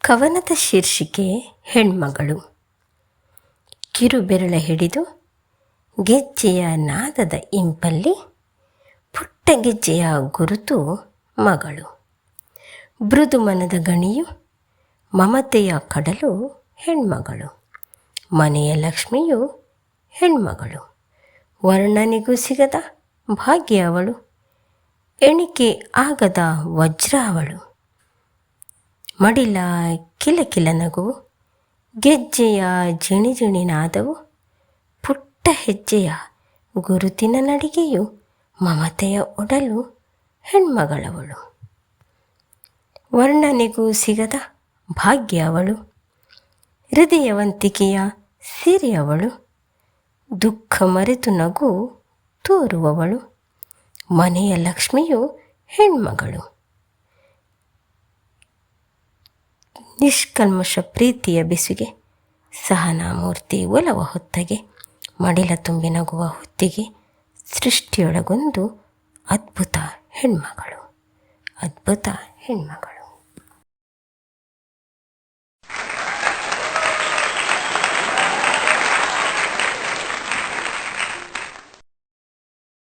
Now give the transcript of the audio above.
ಕವನದ ಶೀರ್ಷಿಕೆ ಹೆಣ್ಮಗಳು. ಕಿರುಬೆರಳ ಹಿಡಿದು ಗೆಜ್ಜೆಯ ನಾದದ ಇಂಪಲ್ಲಿ ಪುಟ್ಟ ಗೆಜ್ಜೆಯ ಗುರುತು ಮಗಳು. ಮೃದು ಮನದ ಗಣಿಯು ಮಮತೆಯ ಕಡಲು ಹೆಣ್ಮಗಳು. ಮನೆಯ ಲಕ್ಷ್ಮಿಯು ಹೆಣ್ಮಗಳು. ವರ್ಣನಿಗೂ ಸಿಗದ ಭಾಗ್ಯ ಅವಳು. ಎಣಿಕೆ ಆಗದ ವಜ್ರ ಅವಳು. ಮಡಿಲ ಕಿಲಕಿಲ ನಗುವು, ಗೆಜ್ಜೆಯ ಜಿಣಿಜಿಣಿ ನಾದವು, ಪುಟ್ಟ ಹೆಜ್ಜೆಯ ಗುರುತಿನ ನಡಿಗೆಯು ಮಮತೆಯ ಒಡಲು ಹೆಣ್ಮಗಳವಳು. ವರ್ಣನೆಗೂ ಸಿಗದ ಭಾಗ್ಯ ಅವಳು. ಹೃದಯವಂತಿಕೆಯ ಸಿರಿ ಅವಳು. ದುಃಖ ಮರೆತು ನಗು ತೋರುವವಳು. ಮನೆಯ ಲಕ್ಷ್ಮಿಯು ಹೆಣ್ಮಗಳು. ನಿಷ್ಕಲ್ಮಶ ಪ್ರೀತಿಯ ಬೆಸುಗೆ, ಸಹನಾಮೂರ್ತಿ ಒಲವ ಹೊತ್ತಗೆ, ಮಡಿಲ ತುಂಬಿ ನಗುವ ಹೊತ್ತಿಗೆ, ಸೃಷ್ಟಿಯೊಳಗೊಂದು ಅದ್ಭುತ ಹೆಣ್ಮಗಳು. ಅದ್ಭುತ ಹೆಣ್ಮಗಳು.